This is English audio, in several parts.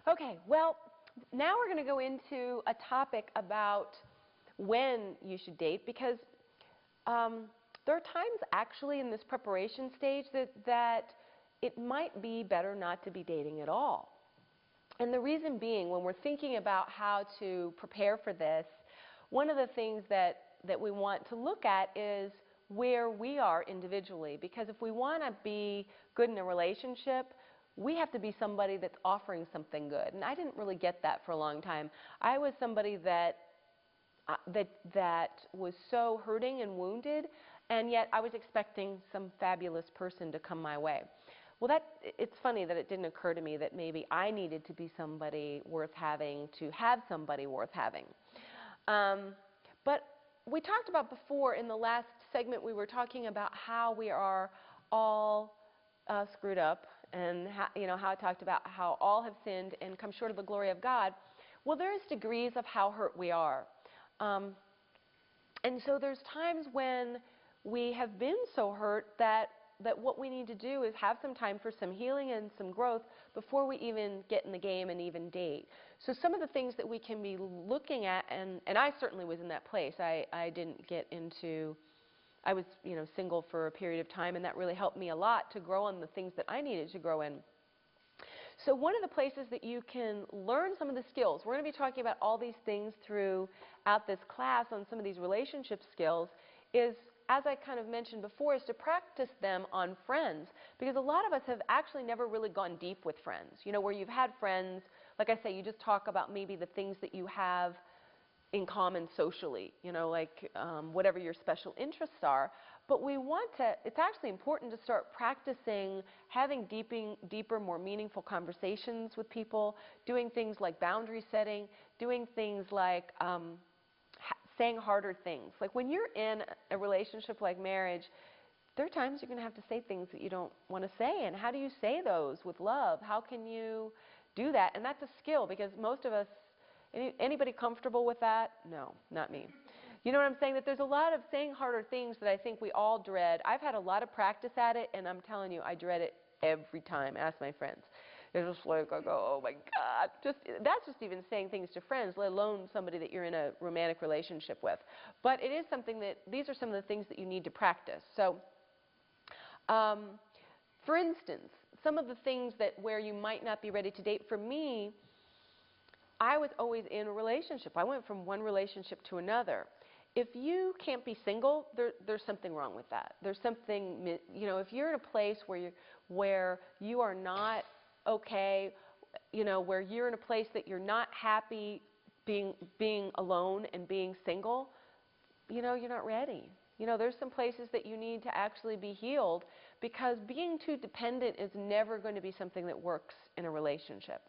Okay, well, now we're going to go into a topic about when you should date, because there are times actually in this preparation stage that it might be better not to be dating at all. And the reason being, when we're thinking about how to prepare for this, one of the things that we want to look at is where we are individually. Because if we want to be good in a relationship, we have to be somebody that's offering something good. And I didn't really get that for a long time. I was somebody that was so hurting and wounded, and yet I was expecting some fabulous person to come my way. Well, it's funny that it didn't occur to me that maybe I needed to be somebody worth having to have somebody worth having. But we talked about before, in the last segment, we were talking about how we are all screwed up, and how I talked about how all have sinned and come short of the glory of God. Well, there's degrees of how hurt we are. And so there's times when we have been so hurt that what we need to do is have some time for some healing and some growth before we even get in the game and even date. So some of the things that we can be looking at, and I certainly was in that place. I didn't get into, I was single for a period of time, and that really helped me a lot to grow on the things that I needed to grow in. So one of the places that you can learn some of the skills, we're going to be talking about all these things throughout this class on some of these relationship skills, is, as I kind of mentioned before, is to practice them on friends. Because a lot of us have actually never really gone deep with friends. Where you've had friends, like I say, you just talk about maybe the things that you have in common socially, like whatever your special interests are. But it's actually important to start practicing having deeper, more meaningful conversations with people, doing things like boundary setting, doing things like saying harder things. Like when you're in a relationship like marriage, there are times you're going to have to say things that you don't want to say. And how do you say those with love? How can you do that? And that's a skill, because most of us, anybody comfortable with that? No, not me. You know what I'm saying? That there's a lot of saying harder things that I think we all dread. I've had a lot of practice at it, and I'm telling you, I dread it every time. Ask my friends. They're just like, I go, oh my God. That's just even saying things to friends, let alone somebody that you're in a romantic relationship with. But it is something that, these are some of the things that you need to practice. So, for instance, some of the things where you might not be ready to date, for me, I was always in a relationship. I went from one relationship to another. If you can't be single, there's something wrong with that. There's something, if you're in a place where you are not okay, where you're in a place that you're not happy being alone and being single, you're not ready. There's some places that you need to actually be healed, because being too dependent is never going to be something that works in a relationship.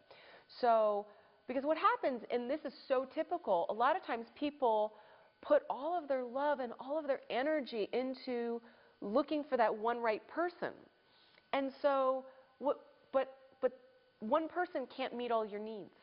So, because what happens, and this is so typical, a lot of times people put all of their love and all of their energy into looking for that one right person. And so, but one person can't meet all your needs.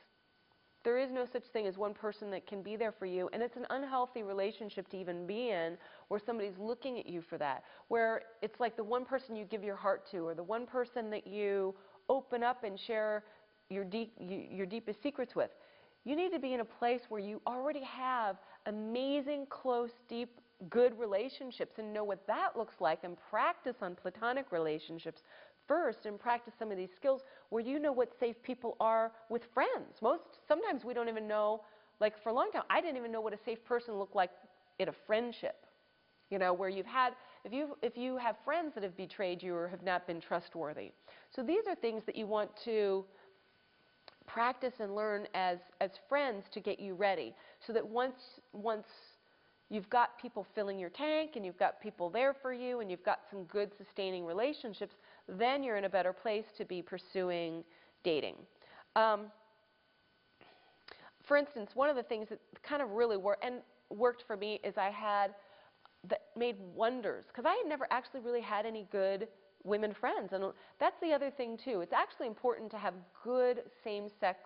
There is no such thing as one person that can be there for you, and it's an unhealthy relationship to even be in, where somebody's looking at you for that, where it's like the one person you give your heart to, or the one person that you open up and share your deepest secrets with. You need to be in a place where you already have amazing, close, deep, good relationships, and know what that looks like, and practice on platonic relationships first, and practice some of these skills where you know what safe people are with friends. Sometimes we don't even know, like for a long time, I didn't even know what a safe person looked like in a friendship. Where if you have friends that have betrayed you or have not been trustworthy. So these are things that you want to practice and learn as friends to get you ready, so that once you've got people filling your tank, and you've got people there for you, and you've got some good sustaining relationships, then you're in a better place to be pursuing dating. For instance, one of the things that kind of really worked for me is that made wonders, because I had never actually really had any good women friends. And that's the other thing too. It's actually important to have good same-sex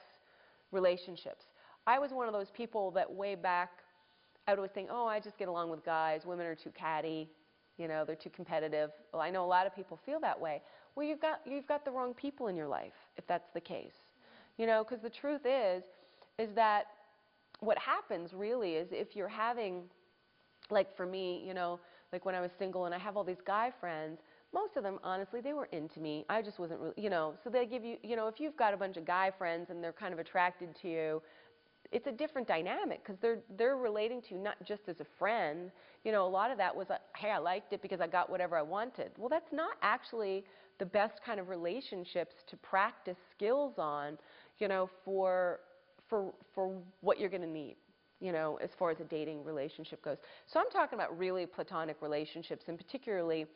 relationships. I was one of those people that way back, I would always think, oh, I just get along with guys. Women are too catty. They're too competitive. Well, I know a lot of people feel that way. Well, you've got the wrong people in your life, if that's the case. You know, because the truth is that what happens really is if you're having, like for me, you know, like when I was single and I have all these guy friends, most of them, honestly, they were into me. I just wasn't really, you know, so they give you, you know, if you've got a bunch of guy friends and they're kind of attracted to you, it's a different dynamic because they're relating to you not just as a friend. You know, a lot of that was, hey, I liked it because I got whatever I wanted. Well, that's not actually the best kind of relationships to practice skills on, you know, for what you're going to need, you know, as far as a dating relationship goes. So I'm talking about really platonic relationships, and particularly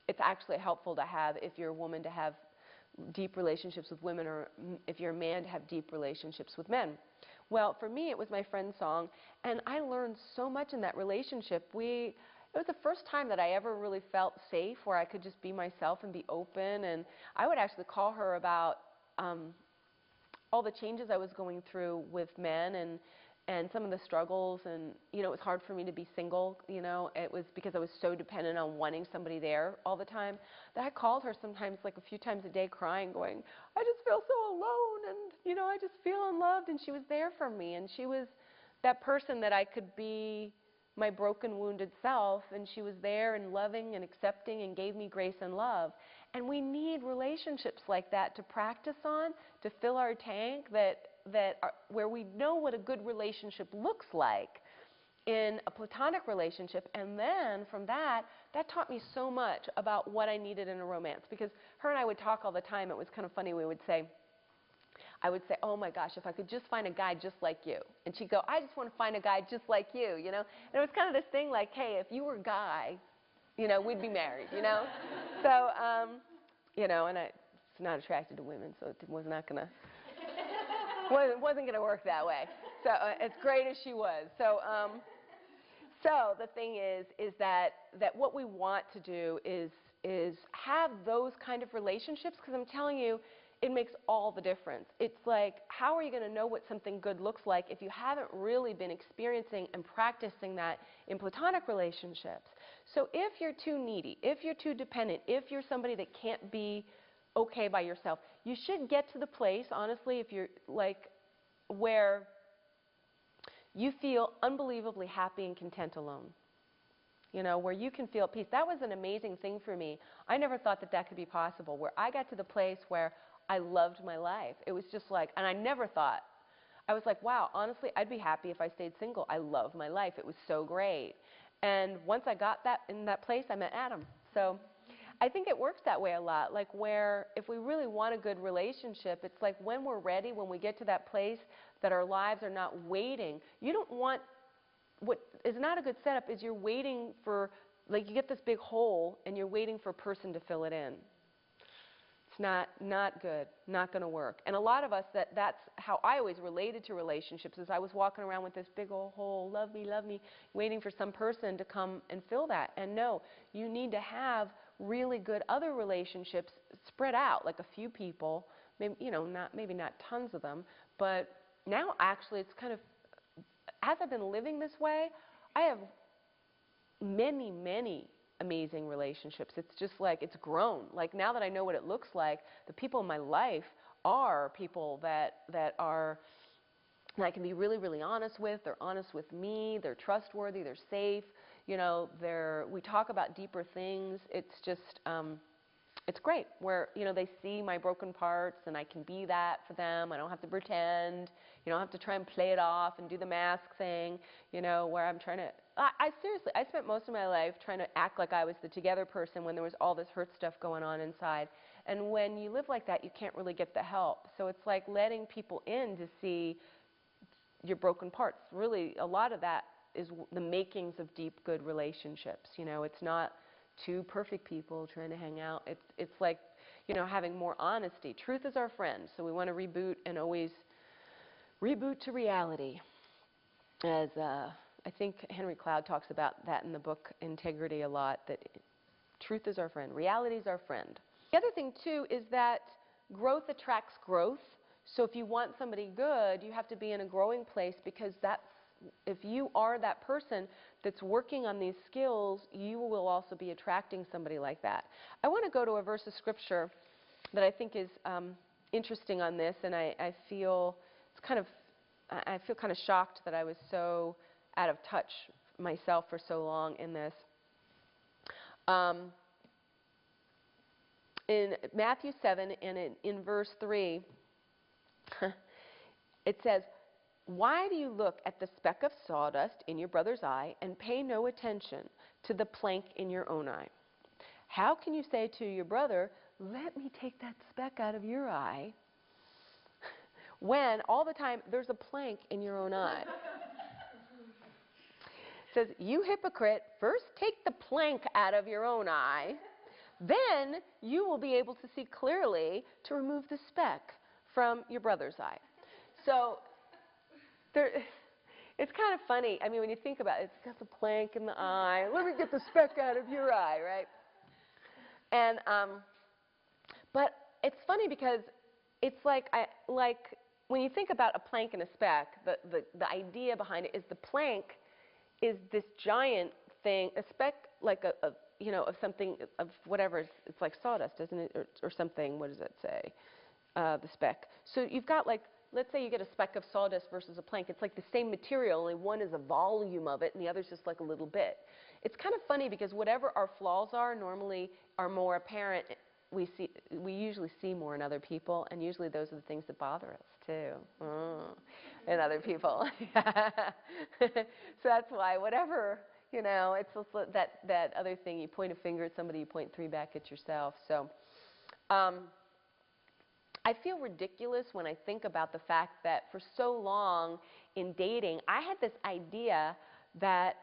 it's actually helpful to have, if you're a woman, to have deep relationships with women, or if you're a man, to have deep relationships with men. Well, for me, it was my friend's song, and I learned so much in that relationship. It was the first time that I ever really felt safe, where I could just be myself and be open, and I would actually call her about all the changes I was going through with men, and some of the struggles, and you know, it was hard for me to be single. You know, it was because I was so dependent on wanting somebody there all the time that I called her sometimes, like a few times a day, crying, going, I just feel so alone, and you know, I just feel unloved. And she was there for me, and she was that person that I could be my broken, wounded self, and she was there and loving and accepting and gave me grace and love. And we need relationships like that to practice on, to fill our tank, where we know what a good relationship looks like in a platonic relationship. And then from that taught me so much about what I needed in a romance. Because her and I would talk all the time. It was kind of funny. I would say, oh my gosh, if I could just find a guy just like you. And she'd go, I just want to find a guy just like you, you know. And it was kind of this thing like, hey, if you were a guy, you know, we'd be married, you know. So, you know, and I was not attracted to women, so it was not going to, wasn't going to work that way. So as great as she was. So the thing is that what we want to do is have those kind of relationships, because I'm telling you, it makes all the difference. It's like, how are you going to know what something good looks like if you haven't really been experiencing and practicing that in platonic relationships? So if you're too needy, if you're too dependent, if you're somebody that can't be okay by yourself, you should get to the place, honestly, if you're like, where you feel unbelievably happy and content alone. You know, where you can feel at peace. That was an amazing thing for me. I never thought that could be possible, where I got to the place where I loved my life. It was just like, and I never thought, I was like, wow, honestly, I'd be happy if I stayed single. I love my life. It was so great. And once I got in that place, I met Adam. So I think it works that way a lot, like where if we really want a good relationship, it's like when we're ready, when we get to that place that our lives are not waiting. You don't want, what is not a good setup is you're waiting for, like you get this big hole and you're waiting for a person to fill it in. It's not good, not going to work. And a lot of us, that's how I always related to relationships, is I was walking around with this big old hole, love me, waiting for some person to come and fill that. And no, you need to have really good other relationships spread out, like a few people, maybe, you know, maybe not tons of them, but now actually it's kind of, as I've been living this way, I have many amazing relationships. It's just like, it's grown. Like now that I know what it looks like, the people in my life are people that I can be really honest with. They're honest with me. They're trustworthy. They're safe. You know, we talk about deeper things. It's just, it's great where, you know, they see my broken parts and I can be that for them. I don't have to pretend. You don't have to try and play it off and do the mask thing, you know, where I'm trying to, I seriously, I spent most of my life trying to act like I was the together person when there was all this hurt stuff going on inside. And when you live like that, you can't really get the help. So it's like letting people in to see your broken parts. Really, a lot of that is the makings of deep, good relationships. You know, it's not two perfect people trying to hang out. It's like, you know, having more honesty. Truth is our friend, so we want to reboot and always reboot to reality. As I think Henry Cloud talks about that in the book Integrity a lot, that truth is our friend, reality is our friend. The other thing too is that growth attracts growth. So if you want somebody good, you have to be in a growing place, because if you are that person that's working on these skills, you will also be attracting somebody like that. I want to go to a verse of scripture that I think is interesting on this, and I feel I feel kind of shocked that I was so out of touch myself for so long in this. In Matthew 7 and in verse 3, it says, "Why do you look at the speck of sawdust in your brother's eye and pay no attention to the plank in your own eye? How can you say to your brother, 'Let me take that speck out of your eye,' when all the time there's a plank in your own eye?" It says, "You hypocrite, first take the plank out of your own eye, then you will be able to see clearly to remove the speck from your brother's eye." So it's kind of funny. I mean, when you think about it, it's got the plank in the eye. Let me get the speck out of your eye, right? And but it's funny because it's like when you think about a plank and a speck, the idea behind it is the plank is this giant thing, a speck like a of something, of whatever, it's like sawdust, isn't it, or something. What does it say? The speck. So you've got, like, let's say you get a speck of sawdust versus a plank. It's like the same material, only one is a volume of it and the other's just like a little bit. It's kind of funny because whatever our flaws are normally are more apparent. We usually see more in other people, and usually those are the things that bother us too, in other people. So that's why whatever, it's also that other thing. You point a finger at somebody, you point three back at yourself. So I feel ridiculous when I think about the fact that for so long in dating, I had this idea that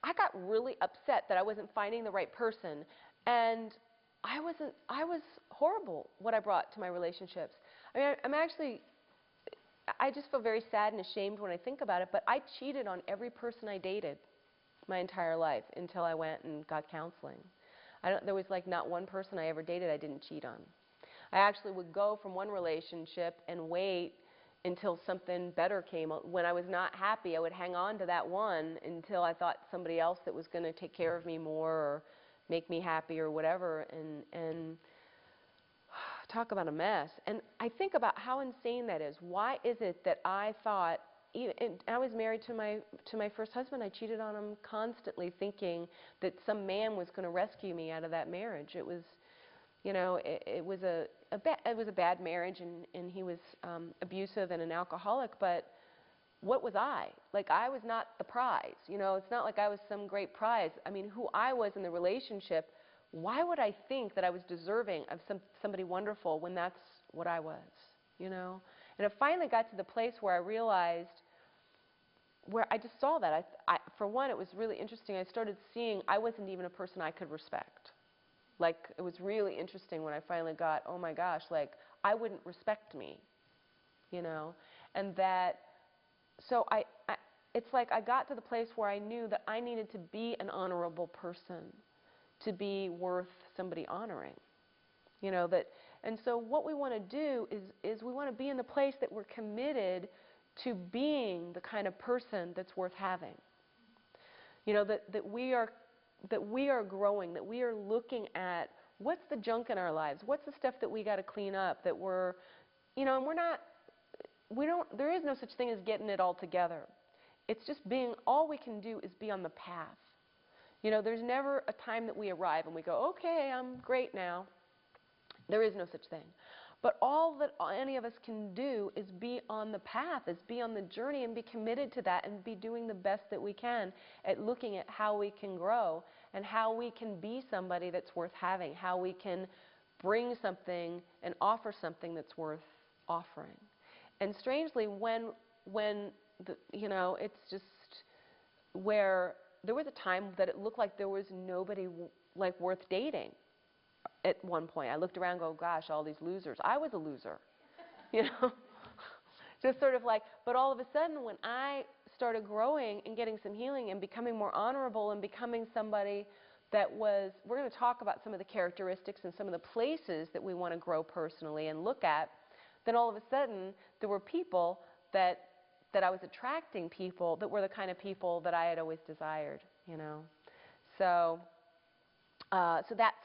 I got really upset that I wasn't finding the right person, and I was horrible what I brought to my relationships. I mean, I just feel very sad and ashamed when I think about it, but I cheated on every person I dated my entire life until I went and got counseling. There was like not one person I ever dated I didn't cheat on. I actually would go from one relationship and wait until something better came. When I was not happy, I would hang on to that one until I thought somebody else that was going to take care of me more or make me happy or whatever, and talk about a mess. And I think about how insane that is. Why is it that I thought, I was married to my first husband. I cheated on him constantly, thinking that some man was going to rescue me out of that marriage. It was, it was a bad marriage, and he was abusive and an alcoholic. But what was I? Like, I was not the prize. It's not like I was some great prize. I mean, who I was in the relationship, why would I think that I was deserving of somebody wonderful when that's what I was, And it finally got to the place where I realized, where I just saw that. For one, it was really interesting. I started seeing I wasn't even a person I could respect. Like, it was really interesting when I finally got, oh my gosh, like, I wouldn't respect me, And that, so it's like I got to the place where I knew that I needed to be an honorable person to be worth somebody honoring, and so what we want to do is we want to be in the place that we're committed to being the kind of person that's worth having, that we are growing, that we are looking at what's the junk in our lives, what's the stuff that we got to clean up, that we're, and there is no such thing as getting it all together. It's just all we can do is be on the path. There's never a time that we arrive and we go, okay, I'm great now. There is no such thing. But all that any of us can do is be on the path, is be on the journey and be committed to that and be doing the best that we can at looking at how we can grow and how we can be somebody that's worth having, how we can bring something and offer something that's worth offering. And strangely, when it's just where there was a time that it looked like there was nobody like worth dating. At one point, I looked around and go, gosh, all these losers. I was a loser, Just sort of like, but all of a sudden when I started growing and getting some healing and becoming more honorable and becoming somebody that was, we're going to talk about some of the characteristics and some of the places that we want to grow personally and look at, then all of a sudden there were people that I was attracting, people that were the kind of people that I had always desired, So that's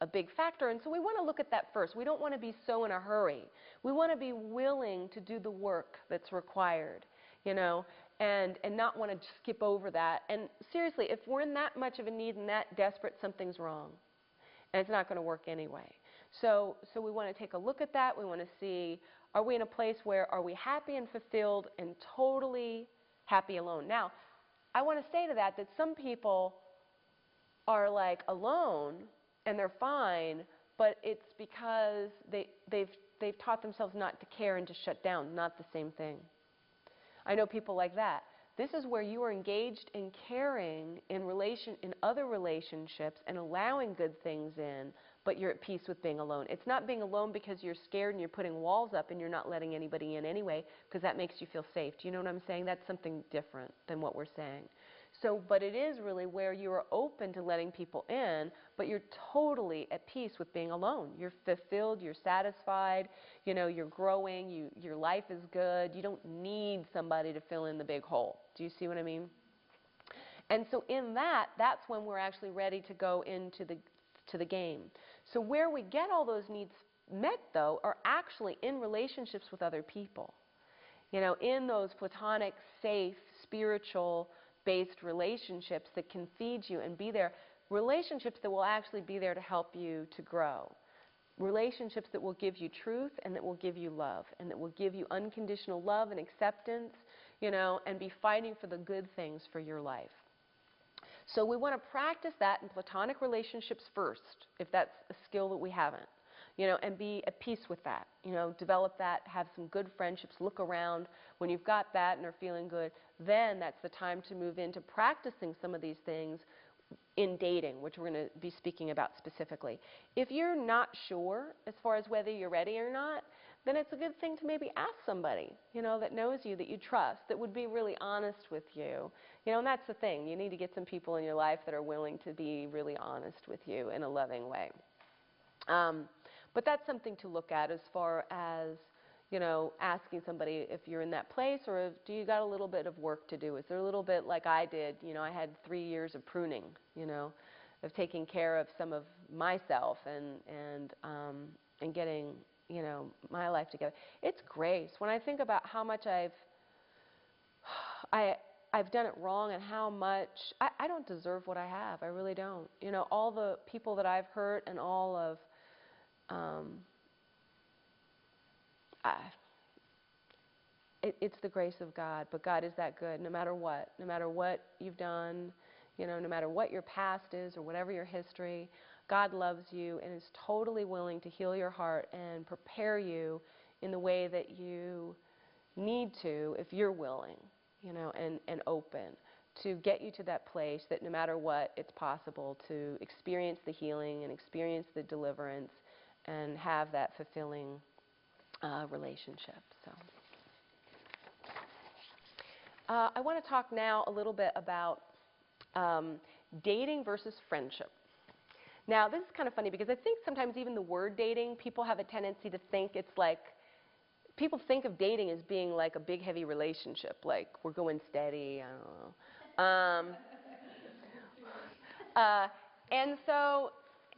a a big factor. And so we want to look at that first. We don't want to be so in a hurry. We want to be willing to do the work that's required, and not want to skip over that. And seriously, if we're in that much of a need and that desperate, something's wrong. And it's not going to work anyway. So we want to take a look at that. We want to see, are we in a place where are we happy and fulfilled and totally happy alone? Now, I want to say to that some people are like alone and they're fine, but it's because they've taught themselves not to care and to shut down. Not the same thing. I know people like that. This is where you are engaged in caring in other relationships and allowing good things in, but you're at peace with being alone. It's not being alone because you're scared and you're putting walls up and you're not letting anybody in anyway, because that makes you feel safe. Do you know what I'm saying? That's something different than what we're saying. But it is really where you are open to letting people in, but you're totally at peace with being alone. You're fulfilled, you're satisfied, you're growing, your life is good. You don't need somebody to fill in the big hole. Do you see what I mean? And so in that's when we're actually ready to go into the game. So where we get all those needs met, though, are actually in relationships with other people. In those platonic, safe, spiritual-based relationships that can feed you and be there. Relationships that will actually be there to help you to grow. Relationships that will give you truth and that will give you love and that will give you unconditional love and acceptance, and be fighting for the good things for your life. So we want to practice that in platonic relationships first, if that's a skill that we haven't, and be at peace with that. Develop that, have some good friendships, look around. When you've got that and are feeling good, then that's the time to move into practicing some of these things in dating, which we're going to be speaking about specifically. If you're not sure as far as whether you're ready or not, then it's a good thing to maybe ask somebody, that knows you, that you trust, that would be really honest with you. And that's the thing. You need to get some people in your life that are willing to be really honest with you in a loving way. But that's something to look at as far as, asking somebody if you're in that place, or do you got a little bit of work to do? Is there a little bit like I did? I had 3 years of pruning, of taking care of some of myself and getting, my life together. It's grace. When I think about how much I've done it wrong and how much I don't deserve what I have. I really don't. All the people that I've hurt and all of it's the grace of God. But God is that good no matter what you've done, no matter what your past is or whatever your history. God loves you and is totally willing to heal your heart and prepare you in the way that you need to if you're willing, and open to get you to that place that no matter what, it's possible to experience the healing and experience the deliverance and have that fulfilling relationship. So, I want to talk now a little bit about dating versus friendship. Now, this is kind of funny because I think sometimes even the word dating, people have a tendency to think it's like, people think of dating as being like a big, heavy relationship, like we're going steady, I don't know.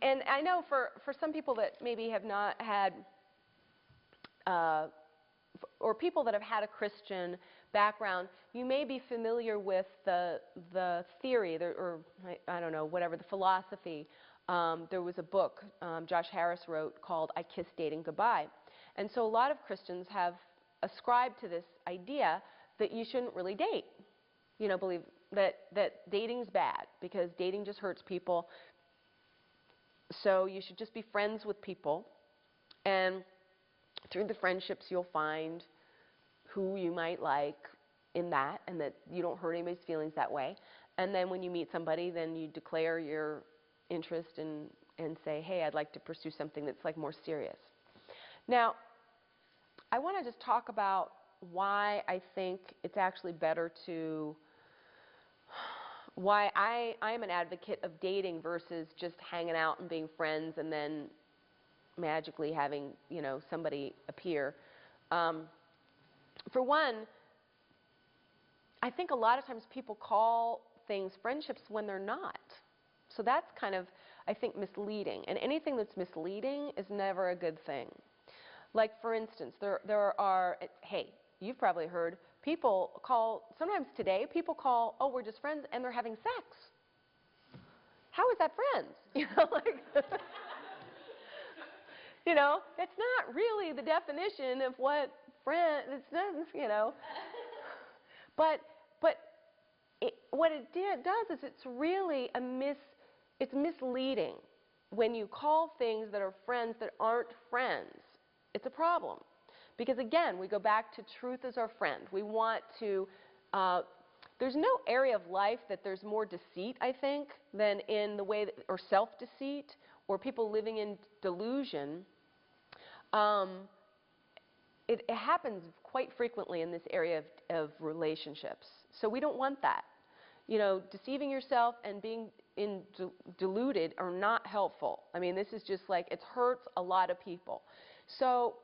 And I know for some people that maybe have not had, or people that have had a Christian background, you may be familiar with the theory, or I don't know, whatever, the philosophy. There was a book Josh Harris wrote called I Kissed Dating Goodbye. And so a lot of Christians have ascribed to this idea that you shouldn't really date. Believe that dating's bad because dating just hurts people. So you should just be friends with people. And through the friendships, you'll find who you might like in that, and that you don't hurt anybody's feelings that way. And then when you meet somebody, then you declare your interest and say, hey, I'd like to pursue something that's like more serious. Now, I want to just talk about why I think it's actually better why I'm an advocate of dating versus just hanging out and being friends and then magically having, somebody appear. For one, I think a lot of times people call things friendships when they're not. So that's kind of, I think, misleading. And anything that's misleading is never a good thing. Like, for instance, there are, hey, you've probably heard, people call, sometimes today, people call, oh, we're just friends, and they're having sex. How is that friends? You know, like, you know, it's not really the definition of what friend, it's not, you know. But what it does is it's really it's misleading when you call things that are friends that aren't friends. It's a problem. Because again, we go back to truth as our friend. We want to, there's no area of life that there's more deceit, I think, than in the way that, or self-deceit, or people living in delusion. It happens quite frequently in this area of relationships. So we don't want that. You know, deceiving yourself and being deluded are not helpful. I mean, this is just like, it hurts a lot of people. So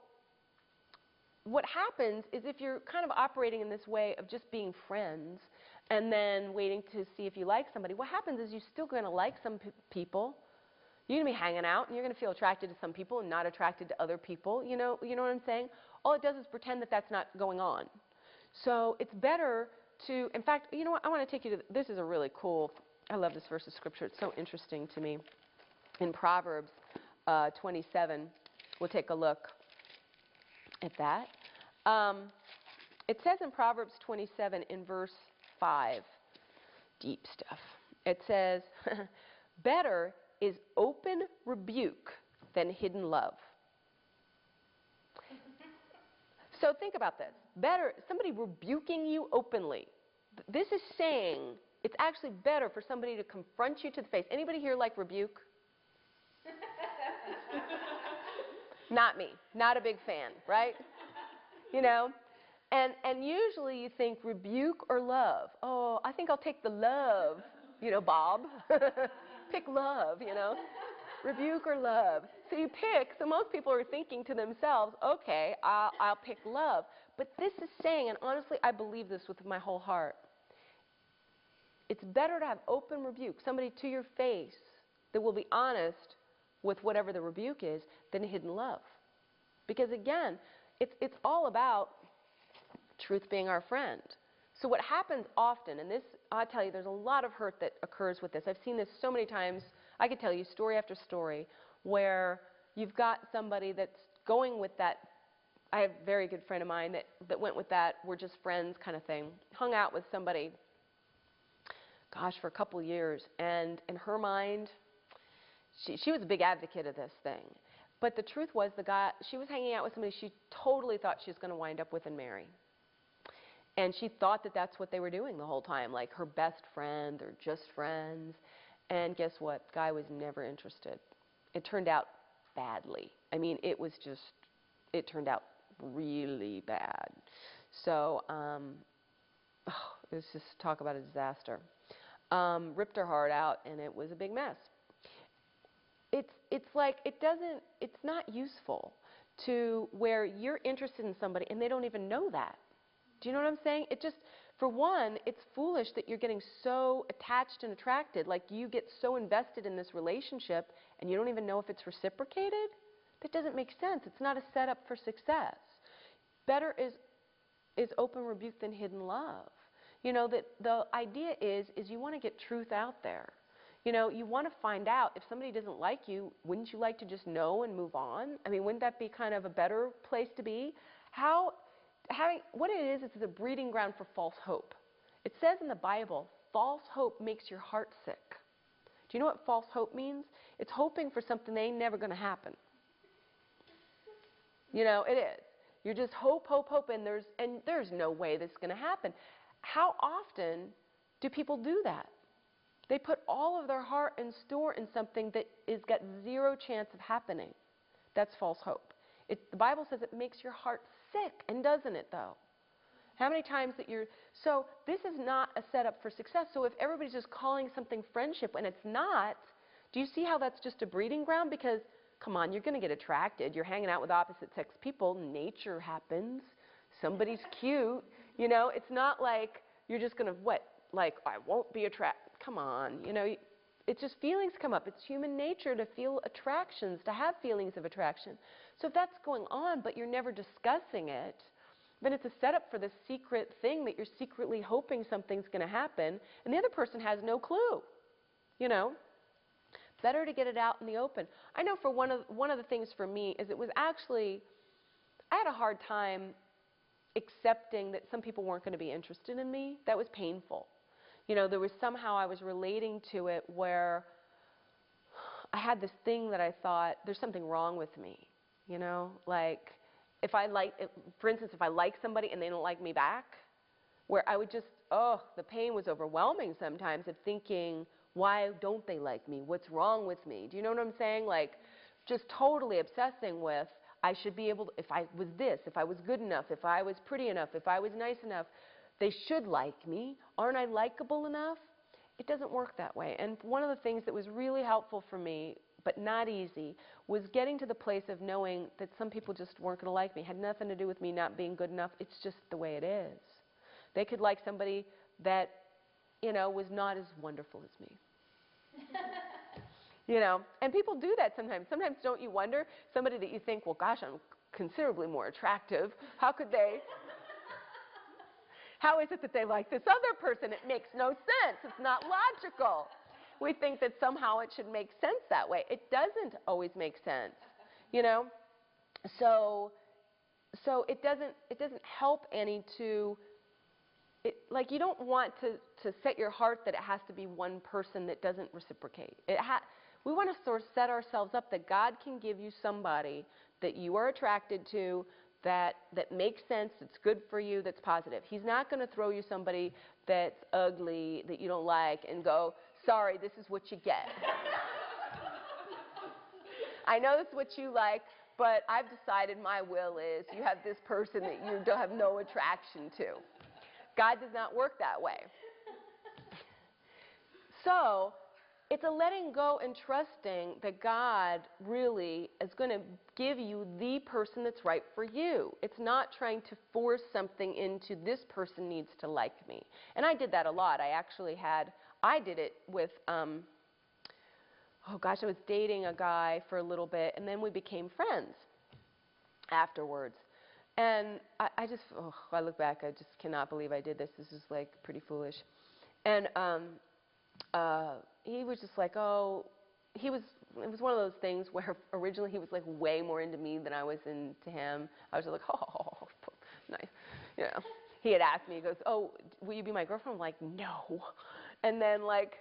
what happens is if you're kind of operating in this way of just being friends and then waiting to see if you like somebody, what happens is you're still going to like some people. You're going to be hanging out and you're going to feel attracted to some people and not attracted to other people. You know what I'm saying? All it does is pretend that that's not going on. So it's better to, in fact, you know what? I want to take you to, this is a really cool, I love this verse of scripture. It's so interesting to me. In Proverbs 27, we'll take a look at that. It says in Proverbs 27 in verse 5, deep stuff. It says, better is open rebuke than hidden love. So think about this. Better, somebody rebuking you openly. This is saying it's actually better for somebody to confront you to the face. Anybody here like rebuke? Not me. Not a big fan, right? You know? And usually you think rebuke or love. Oh, I think I'll take the love, you know, Bob. Pick love, you know. Rebuke or love. So you pick, so most people are thinking to themselves, okay, I'll pick love. But this is saying, and honestly I believe this with my whole heart, it's better to have open rebuke, somebody to your face that will be honest with whatever the rebuke is, than hidden love. Because again, it's all about truth being our friend. So what happens often, and this, I'll tell you, there's a lot of hurt that occurs with this. I've seen this so many times. I could tell you story after story where you've got somebody that's going with that. I have a very good friend of mine that went with that, we're just friends kind of thing. Hung out with somebody, gosh, for a couple of years. And in her mind, she was a big advocate of this thing. But the truth was, the guy, she was hanging out with somebody she totally thought she was going to wind up with and marry. And she thought that that's what they were doing the whole time, like her best friend, they're just friends. And guess what? The guy was never interested. It turned out badly. I mean, it turned out really bad. So, it was just talk about a disaster. Ripped her heart out, and it was a big mess. It's like, it's not useful to where you're interested in somebody and they don't even know that. Do you know what I'm saying? It just, for one, it's foolish that you're getting so attached and attracted, like you get so invested in this relationship and you don't even know if it's reciprocated. That doesn't make sense. It's not a setup for success. Better is open rebuke than hidden love. You know, that the idea is you want to get truth out there. You know, you want to find out if somebody doesn't like you, wouldn't you like to just know and move on? I mean, wouldn't that be kind of a better place to be? What it is it's a breeding ground for false hope. It says in the Bible, false hope makes your heart sick. Do you know what false hope means? It's hoping for something that ain't never going to happen. You know, it is. You're just hope, and there's no way this is going to happen. How often do people do that? They put all of their heart and store in something that is got zero chance of happening. That's false hope. The Bible says it makes your heart sick, and doesn't it though? How many times that so this is not a setup for success. So if everybody's just calling something friendship and it's not, do you see how that's just a breeding ground? Because, come on, you're going to get attracted. You're hanging out with opposite sex people. Nature happens. Somebody's cute. You know, it's not like you're just going to, like, I won't be attracted. Come on, you know, It's just feelings come up. It's human nature to feel attractions, to have feelings of attraction. So if that's going on, but you're never discussing it, then it's a setup for this secret thing that you're secretly hoping something's going to happen, and the other person has no clue. You know? Better to get it out in the open. I know for one of the things for me is it was actually, I had a hard time accepting that some people weren't going to be interested in me. That was painful. You know, there was somehow I was relating to it where I had this thing that I thought, there's something wrong with me. You know, like if I like, for instance, if I like somebody and they don't like me back, where I would just, the pain was overwhelming sometimes of thinking, why don't they like me? What's wrong with me? Do you know what I'm saying? Like, just totally obsessing with, I should be able to, if I was this, if I was good enough, if I was pretty enough, if I was nice enough, they should like me. Aren't I likable enough? It doesn't work that way. And one of the things that was really helpful for me, but not easy, was getting to the place of knowing that some people just weren't going to like me. It had nothing to do with me not being good enough. It's just the way it is. They could like somebody that, you know, was not as wonderful as me. You know, and people do that sometimes. Sometimes don't you wonder, somebody that you think, well, gosh, I'm considerably more attractive. How could they? How is it that they like this other person? It makes no sense. It's not logical. We think that somehow it should make sense that way. It doesn't always make sense, you know. So it doesn't help any to. Like you don't want to set your heart that it has to be one person that doesn't reciprocate. We want to sort of set ourselves up that God can give you somebody that you are attracted to, that makes sense, that's good for you, that's positive. He's not going to throw you somebody that's ugly, that you don't like, and go, sorry, this is what you get. I know that's what you like, but I've decided my will is you have this person that you don't have no attraction to. God does not work that way. So it's a letting go and trusting that God really is going to give you the person that's right for you. It's not trying to force something into this person needs to like me. And I did that a lot. I did it with, I was dating a guy for a little bit, and then we became friends afterwards. And I look back, I just cannot believe I did this. This is like pretty foolish. And he was just like, it was one of those things where originally he was like way more into me than I was into him. I was just like, nice. You know, he had asked me, he goes, will you be my girlfriend? I'm like, no. And then like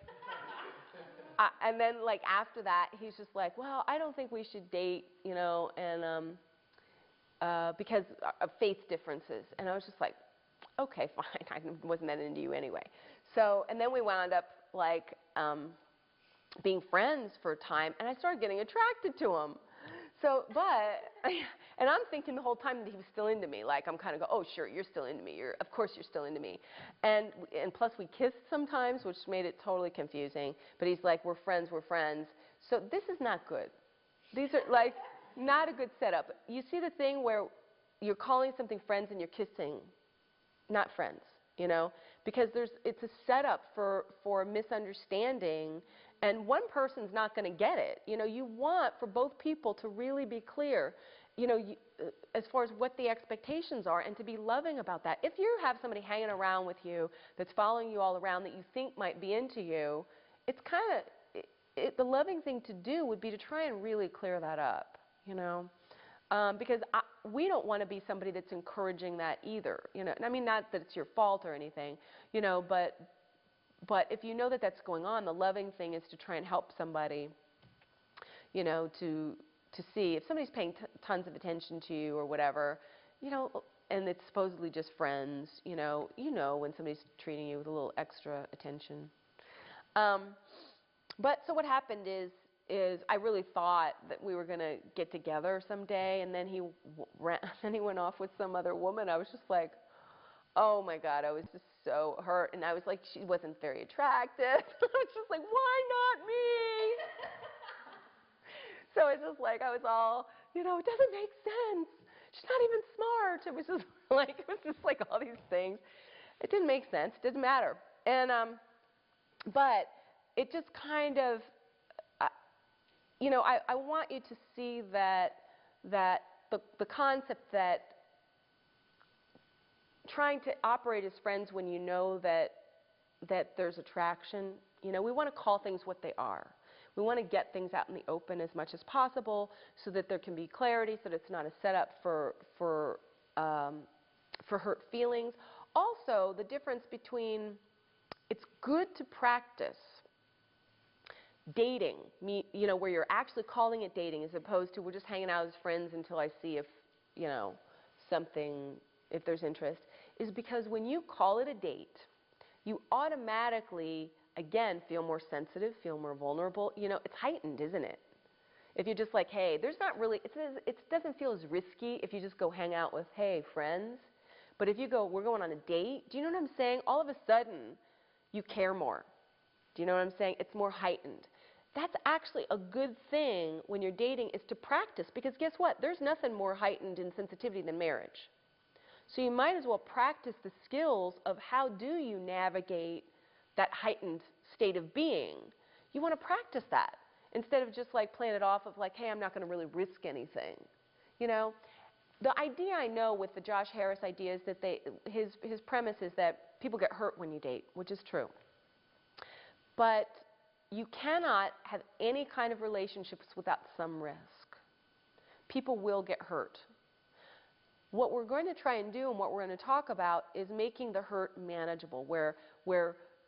after that, he's just like, well, I don't think we should date, you know, and because of faith differences. And I was just like, okay, fine. I wasn't that into you anyway. So, and then we wound up like being friends for a time, and I started getting attracted to him. So, and I'm thinking the whole time that he was still into me. Like I'm kind of go, oh, sure, you're still into me. Of course you're still into me. And plus we kissed sometimes, which made it totally confusing. But he's like, we're friends. So this is not good. These are like not a good setup. You see the thing where you're calling something friends and you're kissing, not friends, you know, because it's a setup for misunderstanding, and one person's not going to get it. You know, you want for both people to really be clear, you know, as far as what the expectations are, and to be loving about that. If you have somebody hanging around with you that's following you all around that you think might be into you, it's kind of, the loving thing to do would be to try and really clear that up, you know. Because we don't want to be somebody that's encouraging that either, you know. And I mean, not that it's your fault or anything, you know, but if you know that that's going on, the loving thing is to try and help somebody, you know, to see if somebody's paying tons of attention to you or whatever, you know, and it's supposedly just friends, you know when somebody's treating you with a little extra attention. But so what happened is I really thought that we were going to get together someday, and then he went off with some other woman. I was just like, oh my God, I was just so hurt, and I was like, she wasn't very attractive. I was just like, why not me? So it's just like I was all, you know, it doesn't make sense. She's not even smart. It was just like all these things. It didn't make sense. It didn't matter. And but it just kind of, uh, I want you to see that the concept that trying to operate as friends when you know that there's attraction, we want to call things what they are. We want to get things out in the open as much as possible so that there can be clarity, so that it's not a setup for hurt feelings. Also, the difference between, it's good to practice dating, where you're actually calling it dating as opposed to we're just hanging out as friends until I see if, if there's interest, is because when you call it a date, you automatically, again, feel more sensitive, feel more vulnerable. It's heightened, isn't it? If you're just like, hey, there's not really, it doesn't feel as risky if you just go hang out with, hey, friends. But if you go, we're going on a date, do you know what I'm saying? All of a sudden, you care more. Do you know what I'm saying? It's more heightened. That's actually a good thing when you're dating, is to practice, because guess what? There's nothing more heightened in sensitivity than marriage. So you might as well practice the skills of how do you navigate that heightened state of being. You want to practice that instead of just like playing it off of like, hey, I'm not going to really risk anything. The idea I know with the Josh Harris idea is that his premise is that people get hurt when you date, which is true. But you cannot have any kind of relationships without some risk. People will get hurt. What we're going to try and do and what we're going to talk about is making the hurt manageable, where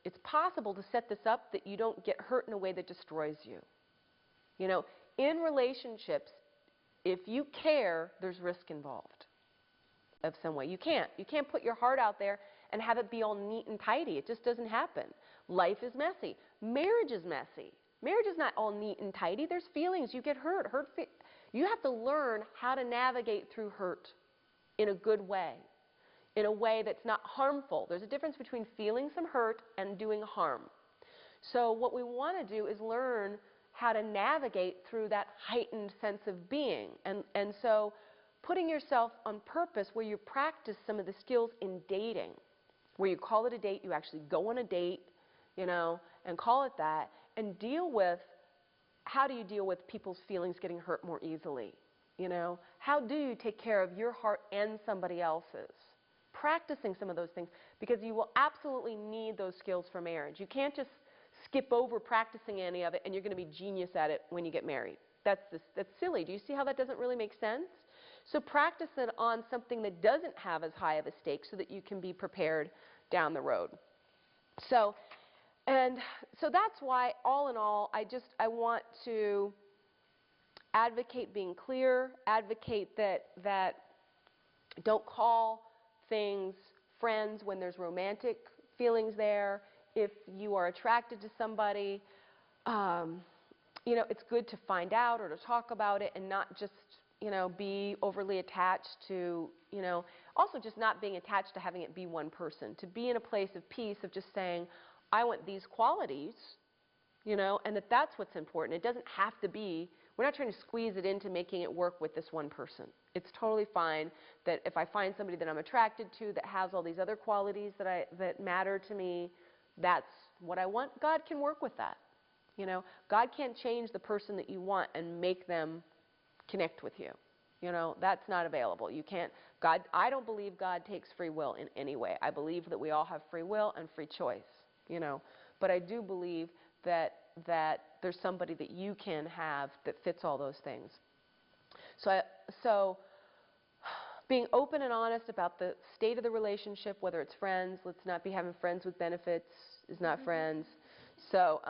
it's possible to set this up that you don't get hurt in a way that destroys you. In relationships, if you care, there's risk involved of some way. You can't put your heart out there and have it be all neat and tidy. It just doesn't happen. Life is messy. Marriage is messy. Marriage is not all neat and tidy. There's feelings. You get hurt. You have to learn how to navigate through hurt in a good way, in a way that's not harmful. There's a difference between feeling some hurt and doing harm. So what we want to do is learn how to navigate through that heightened sense of being. And so putting yourself on purpose where you practice some of the skills in dating, where you call it a date, you actually go on a date, and call it that, and how do you deal with people's feelings getting hurt more easily? How do you take care of your heart and somebody else's? Practicing some of those things, because you will absolutely need those skills for marriage. You can't just skip over practicing any of it and you're going to be genius at it when you get married. That's silly. Do you see how that doesn't really make sense? So practice it on something that doesn't have as high of a stake so that you can be prepared down the road. So that's why, all in all, I want to advocate being clear, advocate that don't call things friends when there's romantic feelings there. If you are attracted to somebody, it's good to find out or to talk about it and not just, be overly attached to, also just not being attached to having it be one person. To be in a place of peace of just saying, I want these qualities, and that's what's important. It doesn't have to be, we're not trying to squeeze it into making it work with this one person. It's totally fine that if I find somebody that I'm attracted to that has all these other qualities that matter to me, that's what I want. God can work with that. God can't change the person that you want and make them connect with you. That's not available. You can't. I don't believe God takes free will in any way. I believe that we all have free will and free choice. But I do believe that there's somebody that you can have that fits all those things. So being open and honest about the state of the relationship, whether it's friends, let's not be having friends with benefits, is not friends. So,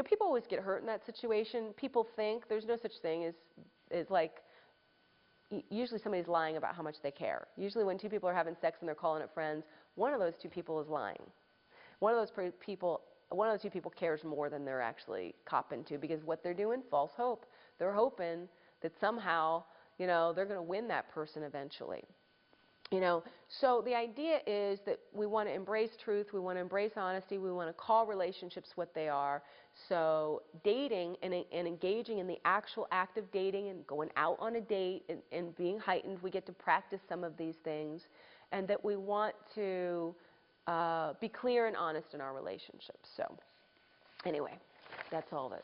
people always get hurt in that situation. People think there's no such thing as like, usually somebody's lying about how much they care. Usually when two people are having sex and they're calling it friends, one of those two people is lying. One of those two people cares more than they're actually copping to, because what they're doing, false hope. They're hoping that somehow, they're going to win that person eventually. So the idea is that we want to embrace truth, we want to embrace honesty, we want to call relationships what they are. So dating and engaging in the actual act of dating and going out on a date and being heightened, we get to practice some of these things, and that we want to be clear and honest in our relationships. So Anyway, that's all that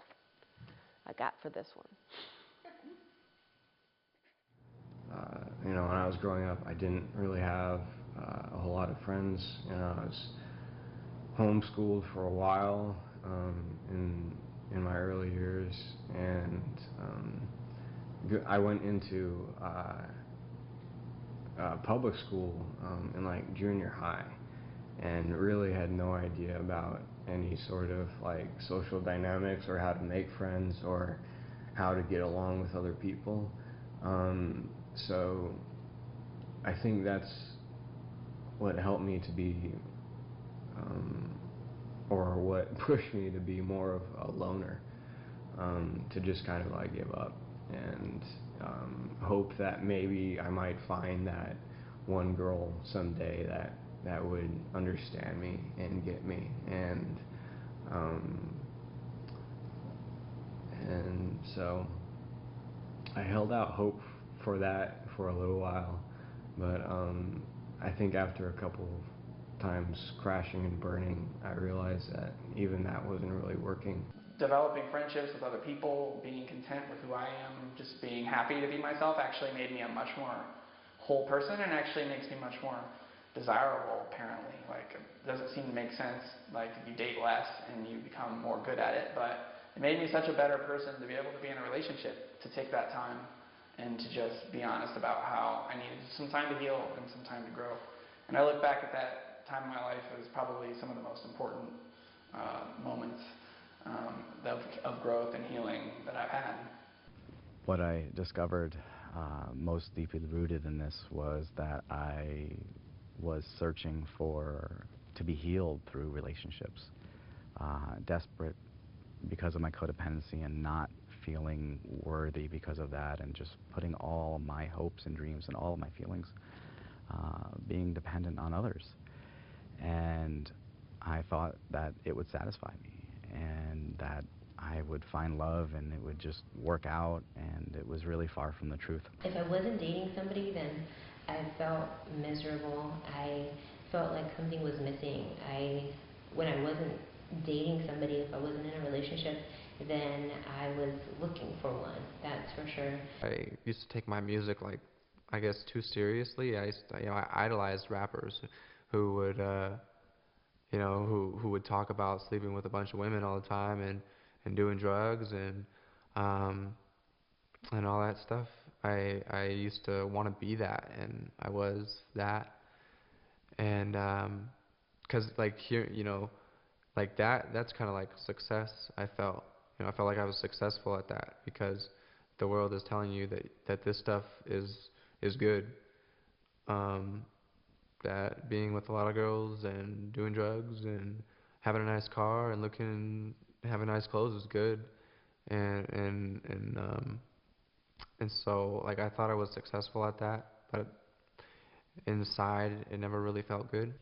I got for this one. You know, when I was growing up, I didn't really have a whole lot of friends. You know, I was homeschooled for a while in my early years, and I went into public school in like junior high, and really had no idea about any sort of like social dynamics or how to make friends or how to get along with other people. So I think that's what helped me to be, or what pushed me to be more of a loner, to just kind of like give up and hope that maybe I might find that one girl someday that would understand me and get me, and so I held out hope for that for a little while, but I think after a couple times crashing and burning, I realized that even that wasn't really working. Developing friendships with other people, being content with who I am, just being happy to be myself actually made me a much more whole person, and actually makes me much more desirable, apparently. Like, it doesn't seem to make sense, like, if you date less and you become more good at it, but it made me such a better person to be able to be in a relationship, to take that time and to just be honest about how I needed some time to heal and some time to grow. And I look back at that time in my life as probably some of the most important moments of growth and healing that I've had. What I discovered most deeply rooted in this was that I was searching to be healed through relationships, desperate because of my codependency and not feeling worthy because of that, and just putting all my hopes and dreams and all of my feelings being dependent on others. And I thought that it would satisfy me and that I would find love and it would just work out, and it was really far from the truth. If I wasn't dating somebody, then I felt miserable. I felt like something was missing. When I wasn't dating somebody, if I wasn't in a relationship, then I was looking for one, that's for sure. I used to take my music, like, I guess, too seriously. I idolized rappers who would, who would talk about sleeping with a bunch of women all the time and doing drugs and all that stuff. I used to want to be that, and I was that. And 'cause like here, like that's kind of like success. I felt like I was successful at that, because the world is telling you that this stuff is good. That being with a lot of girls and doing drugs and having a nice car and having nice clothes is good, and and and um and so, like, I thought I was successful at that, but inside it never really felt good.